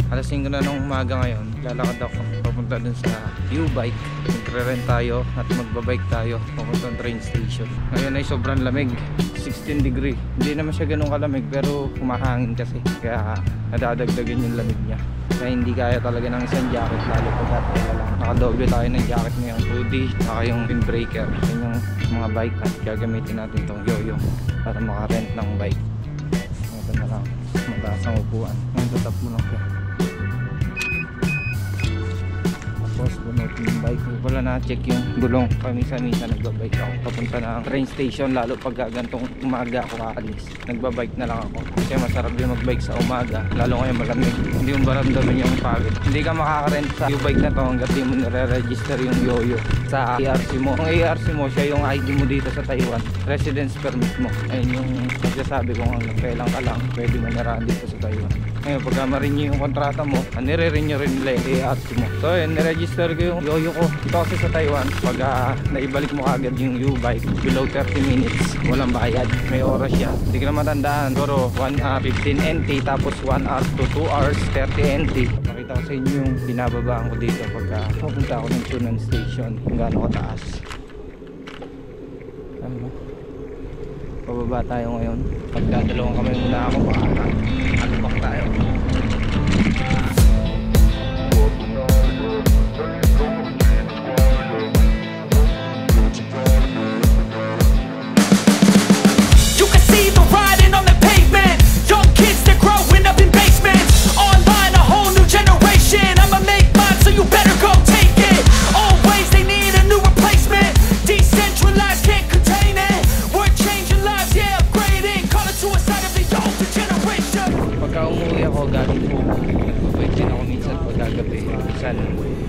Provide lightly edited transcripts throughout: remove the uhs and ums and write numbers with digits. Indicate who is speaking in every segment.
Speaker 1: Alas 5 na ng umaga ngayon. Lalakad ako papunta dun sa U-Bike. Magre-rent tayo at magbabike tayo papunta ng train station. Ngayon ay sobrang lamig, 16 degree. Hindi naman siya ganun kalamig pero humahangin kasi, kaya nadadagdagan yung lamig niya. Kaya hindi kaya talaga ng isang jacket, lalo pag wala lang. Nakadoble tayo ng jacket ngayong hoodie, saka yung windbreaker. Yun yung mga bike at gagamitin natin itong yoyo para makarent ng bike. Ito na lang, mataas ang upuan. Ngayon tatap mo lang siya. Tapos bunutin yung bike. Wala na-check yung gulong. Paminsan-minsan nagbabike ako papunta ng train station, lalo pag gantong umaga ako kaalis. Nagbabike na lang ako kasi masarap din magbike sa umaga, lalo ngayon malamig. Hindi mo maramdaman yung pagod. Hindi ka makakarent sa U-Bike na to hanggat di mo nare-register yung yoyo sa ARC mo. Ang ARC mo, siya yung ID mo dito sa Taiwan, residence permit mo. Ayun yung nagsasabi kung hanggang kailan ka lang pwede mo naraan dito sa Taiwan. Ngayon pagka ma-renew yung kontrata mo, nire-renew rin nila yung ARC mo. So yun, niregister ko yung yoyo ko ito kasi sa Taiwan. Pag naibalik mo agad yung U-Bike below 30 minutes, walang bayad, may oras siya. Hindi ko na matandaan, pero 1 hour 15 NT, tapos 1 hour to 2 hours 30 NT. Pakita ko sa inyo yung binababaan ko dito pagka papunta ako ng Chunan Station, kung gaano kataas. Ano? Pababa tayo ngayon. Pagdadalawang kamay muna ako, baka alubak tayo.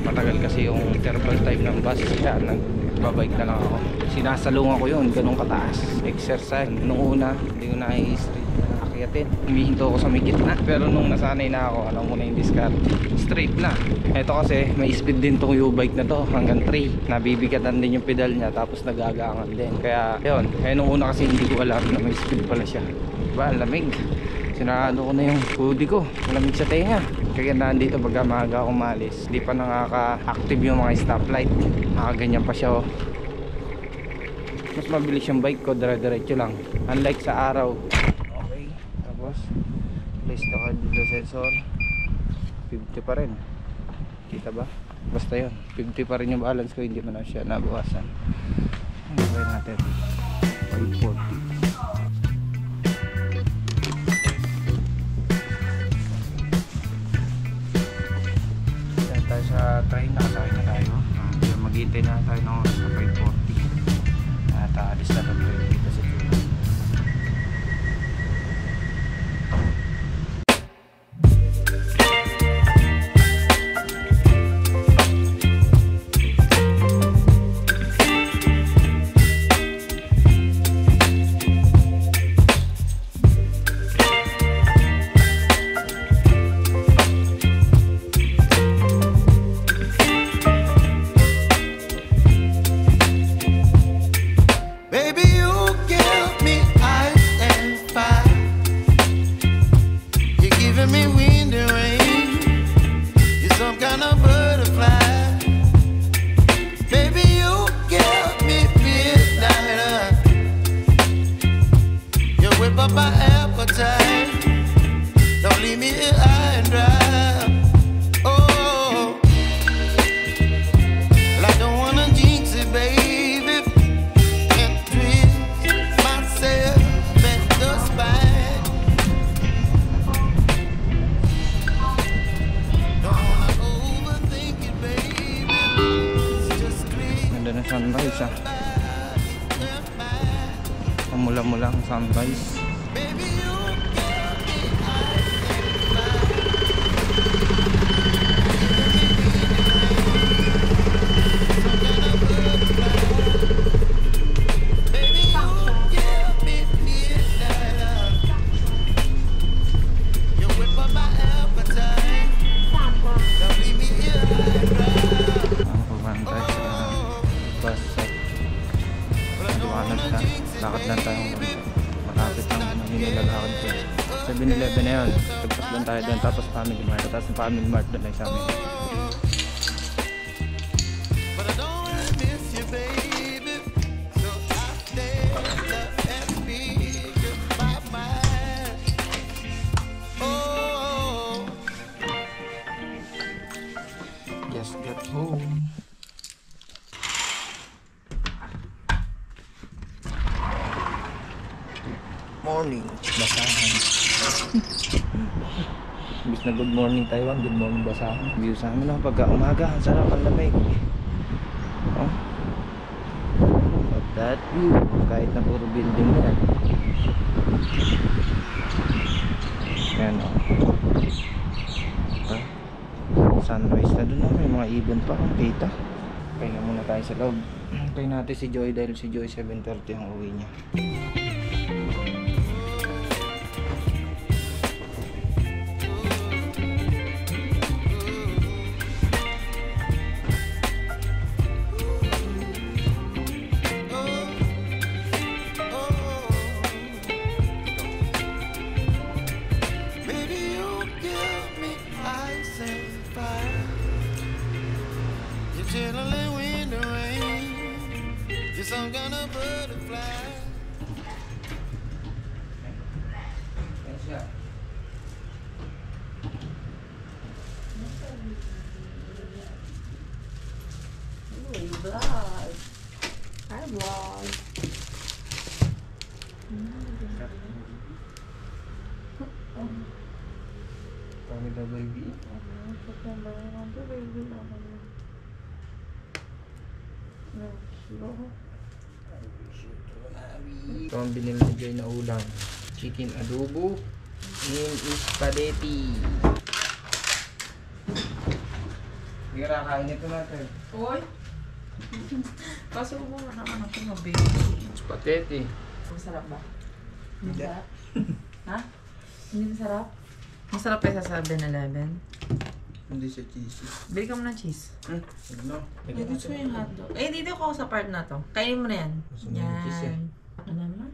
Speaker 1: Matagal kasi yung interval time ng bus, kaya nagbabike na lang ako. Sinasalungan ko yun, ganun kataas. Exercise. Nung una, hindi ko na-i-street na akyatin. Humihinto ako sa may gitna. Pero nung nasanay na ako, alam mo na yung discard, straight na. Ito kasi, may speed din tong U-Bike na to, hanggang 3. Nabibigatan din yung pedal niya, tapos nagagangan din. Kaya, yun. Nung una kasi hindi ko alam na may speed pala siya. Diba, ang lamig. Sinarado ko na yung hoodie ko, malamig sa tenga. Kaya nandito pagka maaga ako umalis, hindi pa nakaka-active yung mga stoplight. Nakaganyan pa siya, oh. Mas mabilis yung bike ko, dire-diretso lang, unlike sa araw. Okay, tapos place the card with the sensor. 50 pa rin, kita ba? Basta yun, 50 pa rin yung balance ko, hindi mo na siya nabawasan. Gawin natin 540. Sa train, nakasakay na tayo. Maghintay na tayo ng oras na 5:40 at alis na tayo dito sa Chunan. Sunrise, mula-mula ang sunrise. Lakad lang tayo, malapit lang nilalakad ko. 7-Eleven na yun. Doon tayo doon, tapos Family Mart. Tapos yung Family Mart doon ay sa amin. Just got home. Morning, basahan. Imbis na good morning Taiwan, good morning basahan. View sa amin lang pagka umaga, ang sarap ang lamig. Oh. Of that view, kahit na puro building na yan. Ayan o. Sunrise na doon na, may mga ibon pa kung kita. Kaya na muna tayo sa loob. Kaya natin si Joy dahil si Joy 7:30 ang uwi niya.
Speaker 2: Some kind of butterfly.
Speaker 3: Vlog. Hi vlog.
Speaker 1: Kami daw baby. Ito ang binili ni Joy na ulam. Chicken adobo and spaghetti. Hindi ka nakakain ito natin.
Speaker 3: Uy. Kaso mo naman ako mababy.
Speaker 1: Spaghetti.
Speaker 3: Masarap ba? Masarap? Ha? Hindi masarap? Masarap pa sa 7-Eleven.
Speaker 1: Hindi siya cheesy.
Speaker 3: Bili ka mo ng cheese.
Speaker 1: Ano?
Speaker 3: Gusto mo yung hotdog. Eh, dito ko sa part na to. Kainin mo na yan.
Speaker 1: Gusto mo yung cheese eh.
Speaker 3: Ano naman?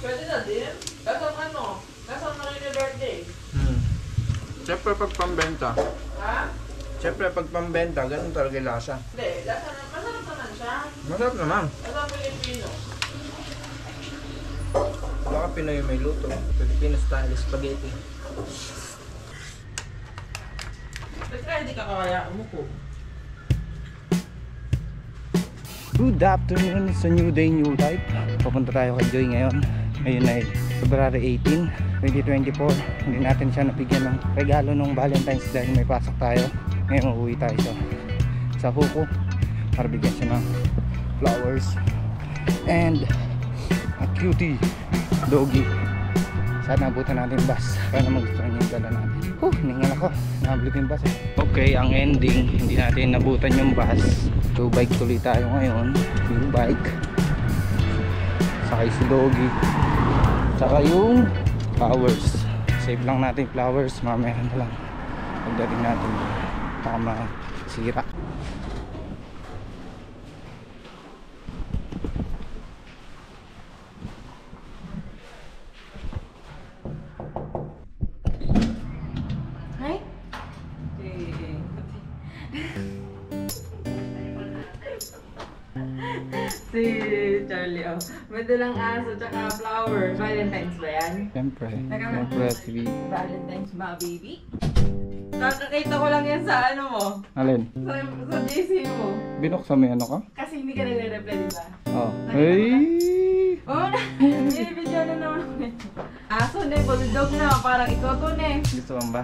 Speaker 3: Pwede na din. Kasang ano? Kasang na rin yung birthday.
Speaker 1: Siyempre pag pambenta.
Speaker 3: Ha?
Speaker 1: Siyempre pag pambenta, ganun talaga yung lasa.
Speaker 3: Hindi. Masarap naman siya.
Speaker 1: Masarap naman.
Speaker 3: Masarap Pilipino.
Speaker 1: Baka Pinoy may luto. Filipino style spaghetti.
Speaker 3: Ba't kaya hindi ka kaya umupo?
Speaker 1: Good afternoon, it's a new day, new life. Papunta tayo kay Joy ngayon. Ngayon ay February 18, 2024. Hindi natin siya nabigyan ng regalo nung Valentine's dahil may pasok tayo. Ngayon uuwi tayo sa Huko para bigyan siya ng flowers and a cutie doggy. Sana nabutan natin yung bus para magustuhan niya yung dala natin. Hiningal ako, nahablit yung bus eh. Okay, ang ending, hindi natin nabutan yung bus. So bike tuloy tayo ngayon, yung bike, saka si doggy, saka yung flowers. Save lang natin flowers, mamaya na lang pagdating natin baka masira.
Speaker 3: Hi? Si Charlie, oh. May dalang aso tsaka flowers. Valentine's ba yan?
Speaker 1: Siyempre,
Speaker 3: Naka-
Speaker 1: siyempre TV.
Speaker 3: Valentine's ba, baby? Kakakita ko lang yan sa ano mo.
Speaker 1: Alin?
Speaker 3: Sa JC mo.
Speaker 1: Binuksan mo yung ano ka?
Speaker 3: Kasi hindi ka nagre-reply, di ba?
Speaker 1: Oo.
Speaker 3: Nakita
Speaker 1: Ay!
Speaker 3: Oo na. Binibidyo na naman ako nito. Aso na, bulldog na. Parang ikaw to na eh.
Speaker 1: Gusto mo ba?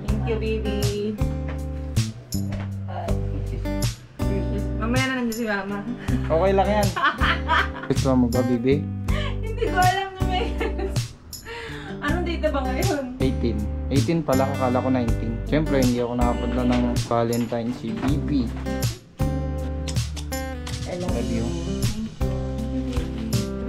Speaker 3: Thank you, baby. Mamaya na nandiyan si mama.
Speaker 1: Okay lang yan. Gusto mo ba, baby?
Speaker 3: Hindi ko alam na may... Anong date ba ngayon?
Speaker 1: 18. 18 pala, kakala ko 19. Siyempre, hindi ako nakapadla ng Valentine si Bibi.
Speaker 3: I love
Speaker 1: you.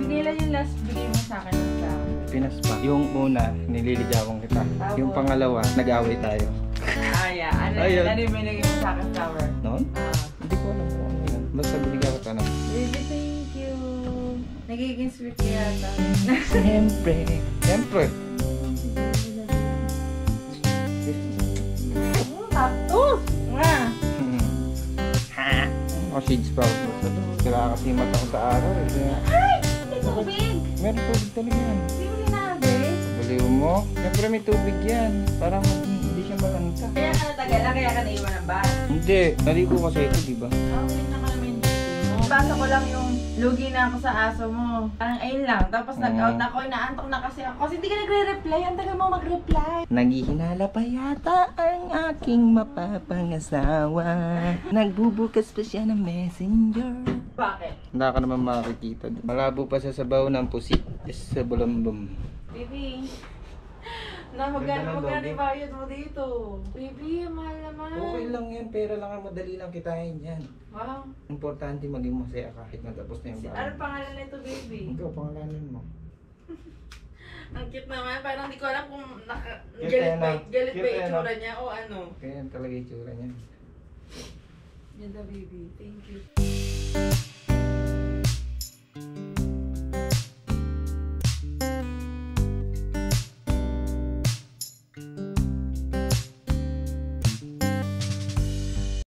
Speaker 3: Bigay lang yung last bigay mo sa akin ng flower.
Speaker 1: Pinas pa. Yung una, nililigawan kita. Yung pangalawa, nag-away tayo.
Speaker 3: Ah, yeah. Ano
Speaker 1: Ayun.
Speaker 3: ano yung binigay mo sa akin flower?
Speaker 1: Noon?
Speaker 3: Ah.
Speaker 1: Hindi ko alam kung ano yun. Basta binigyan ko na.
Speaker 3: Baby, thank you. Nagiging sweet ka yata.
Speaker 1: Siyempre. Siyempre.
Speaker 3: Tapos! Nga!
Speaker 1: Ha? Ako shades pa ako. Kailangan kasi mata ko sa araw. Eh. Kaya,
Speaker 3: Ay! May tubig!
Speaker 1: meron tubig talaga yan.
Speaker 3: Hindi mo sinabi.
Speaker 1: Baliw mo? Siyempre may tubig yan. Parang hindi siya malanta.
Speaker 3: Kaya ka natagal na, kaya ka naiwan ng bahay.
Speaker 1: Hindi. Naligo kasi ito, di ba?
Speaker 3: Okay na ka naman dito. Basa ko lang yung lugi na ako sa aso mo. Parang ayun lang. Tapos nag-out na ako, inaantok na kasi ako. Kasi hindi ka nagre-reply. Ang tagal mo mag-reply.
Speaker 1: Naghihinala pa yata ang aking mapapangasawa. Nagbubukas pa siya ng messenger.
Speaker 3: Bakit?
Speaker 1: Wala ka naman makikita doon. Malabo pa sa sabaw ng pusit. Sa bulambum.
Speaker 3: Baby. Na,
Speaker 1: Ganda ng
Speaker 3: magkano
Speaker 1: doggy.
Speaker 3: bayad mo dito? Baby, mahal naman.
Speaker 1: Okay lang yan. Pera lang ang madali lang kitain yan.
Speaker 3: Wow.
Speaker 1: Importante maging masaya kahit natapos na yung
Speaker 3: Ano
Speaker 1: bahay.
Speaker 3: pangalan nito, baby?
Speaker 1: Ikaw, pangalanan mo.
Speaker 3: Ang cute naman. Parang hindi ko alam kung
Speaker 1: Cute
Speaker 3: galit
Speaker 1: yan,
Speaker 3: ba,
Speaker 1: ah.
Speaker 3: galit ba
Speaker 1: Cute yan,
Speaker 3: itsura
Speaker 1: ah.
Speaker 3: niya o ano.
Speaker 1: Kaya yan talaga yung tsura niya.
Speaker 3: Ganda, baby. Thank you.